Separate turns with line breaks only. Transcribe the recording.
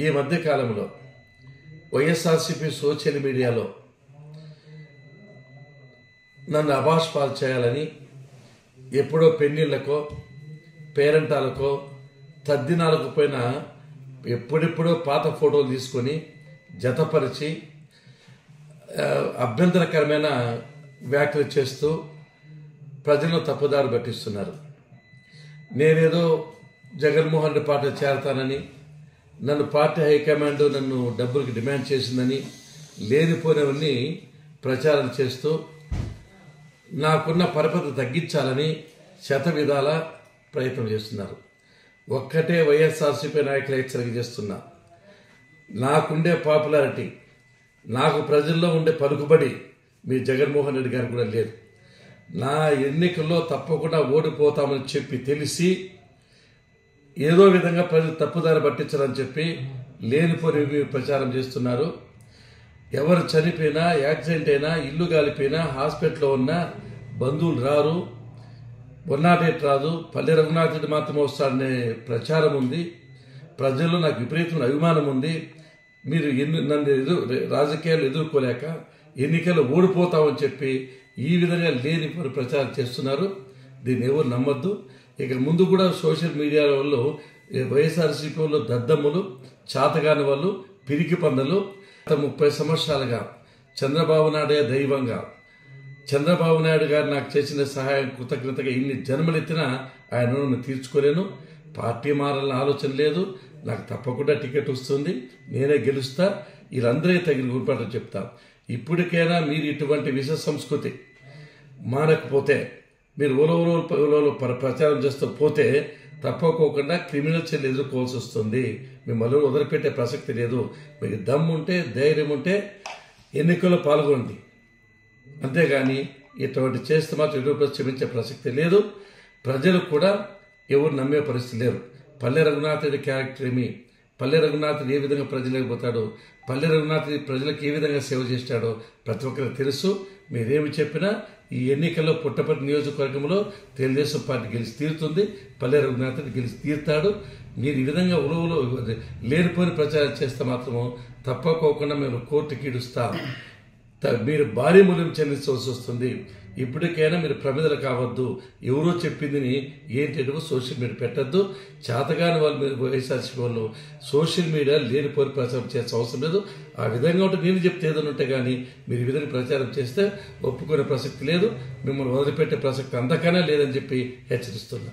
ఈ మధ్య కాలంలో వైఎస్ఆర్సీపీ సోషల్ మీడియాలో నన్ను అభాస్పాలు చేయాలని ఎప్పుడో పెళ్లిళ్ళకో పేరెంటాలకో తద్దినాలకు పోయిన ఎప్పుడెప్పుడో పాత ఫోటోలు తీసుకొని జతపరిచి అభ్యంతరకరమైన వ్యాఖ్యలు చేస్తూ ప్రజలను తప్పుదారి పట్టిస్తున్నారు. నేనేదో జగన్మోహన్ రెడ్డి పార్టీ చేరతానని, నన్ను పార్టీ హైకమాండ్ నన్ను డబ్బులకి డిమాండ్ చేసిందని లేనిపోయినవన్నీ ప్రచారం చేస్తూ నాకున్న పరపతి తగ్గించాలని శతవిధాల ప్రయత్నం చేస్తున్నారు. ఒక్కటే వైఎస్ఆర్సీపీ నాయకులు హెచ్చరిక చేస్తున్నా, నాకుండే పాపులారిటీ, నాకు ప్రజల్లో ఉండే పలుకుబడి మీ జగన్మోహన్ రెడ్డి గారికి కూడా లేదు. నా ఎన్నికల్లో తప్పకుండా ఓడిపోతామని చెప్పి తెలిసి ఏదో విధంగా ప్రజలు తప్పుదారి పట్టించాలని చెప్పి లేనిపోని ప్రచారం చేస్తున్నారు. ఎవరు చనిపోయినా, యాక్సిడెంట్ అయినా, ఇల్లు కాలిపోయినా, హాస్పిటల్లో ఉన్న బంధువులు రారు, 108 రాదు, పల్లె రఘునాథ్ రెడ్డి మాత్రమే వస్తాడనే ప్రచారం ఉంది. ప్రజల్లో నాకు విపరీతమైన అభిమానం ఉంది. మీరు నన్ను రాజకీయాలు ఎదుర్కోలేక ఎన్నికల్లో ఓడిపోతామని చెప్పి ఈ విధంగా లేని ప్రచారం చేస్తున్నారు. దీన్ని ఎవరు నమ్మద్దు. ఇక ముందు కూడా సోషల్ మీడియా వాళ్ళు వైఎస్ఆర్సీపీ వాళ్ళు దద్దమ్ములు, చాతగాని వాళ్ళు, పిరికి పందలు. 30 సంవత్సరాలుగా చంద్రబాబు నాయుడే దైవంగా, చంద్రబాబు నాయుడు గారు నాకు చేసిన సహాయం కృతజ్ఞతగా ఇన్ని జన్మలెత్తినా ఆయన రుణం తీర్చుకోలేను. పార్టీ మారాలని ఆలోచన లేదు. నాకు తప్పకుండా టికెట్ వస్తుంది, నేనే గెలుస్తా. వీళ్ళందరికీ తగిన గురిపాటు చెప్తా. ఇప్పటికైనా మీరు ఇటువంటి విష సంస్కృతి మానకపోతే, మీరు ఓలో ప్రచారం చేస్తూ పోతే తప్పకోకుండా క్రిమినల్ చర్యలు ఎదుర్కోవాల్సి వస్తుంది. మిమ్మల్ని వదిలిపెట్టే ప్రసక్తి లేదు. మీకు దమ్ముంటే, ధైర్యం ఉంటే ఎన్నికల్లో పాల్గొండి. అంతేగాని ఇటువంటి చేస్తే మాత్రం ఎదురు క్షమించే ప్రసక్తి లేదు. ప్రజలు కూడా ఎవరు నమ్మే పరిస్థితి లేరు. పల్లె రఘునాథ్ రెడ్డి క్యారెక్టర్ ఏమి, పల్లె రఘునాథ్ ఏ విధంగా ప్రజలకు పోతాడో, పల్లె రఘునాథ్ ప్రజలకు ఏ విధంగా సేవ చేస్తాడో ప్రతి ఒక్కరికి తెలుసు. మీరేమి చెప్పినా ఈ ఎన్నికల్లో పుట్టపర్తి నియోజకవర్గంలో తెలుగుదేశం పార్టీ గెలిచి తీరుతుంది, పల్లె రఘునాథ్ రెడ్డి గెలిచి తీరుతాడు. మీరు ఈ విధంగా ఉలవలో లేనిపోని ప్రచారం చేస్తే మాత్రము తప్పకోకుండా మేము కోర్టుకి ఈడుస్తాం. మీరు భారీ మూల్యం చెల్లించవలసి వస్తుంది. ఇప్పటికైనా మీరు ప్రమిదలు కావద్దు. ఎవరో చెప్పిందని ఏంటి సోషల్ మీడియా పెట్టద్దు. చేతగాని వాళ్ళు మీరు వైఎస్ఆర్సీపీ వాళ్ళు సోషల్ మీడియా లేనిపోని ప్రచారం చేసే అవసరం లేదు. ఆ విధంగా ఉంటే నేను చెప్తే ఏదైనా ఉంటే కానీ మీరు ఈ విధంగా ప్రచారం చేస్తే ఒప్పుకునే ప్రసక్తి లేదు. మిమ్మల్ని వదిలిపెట్టే ప్రసక్తి అంతకన్నా లేదని చెప్పి హెచ్చరిస్తున్నా.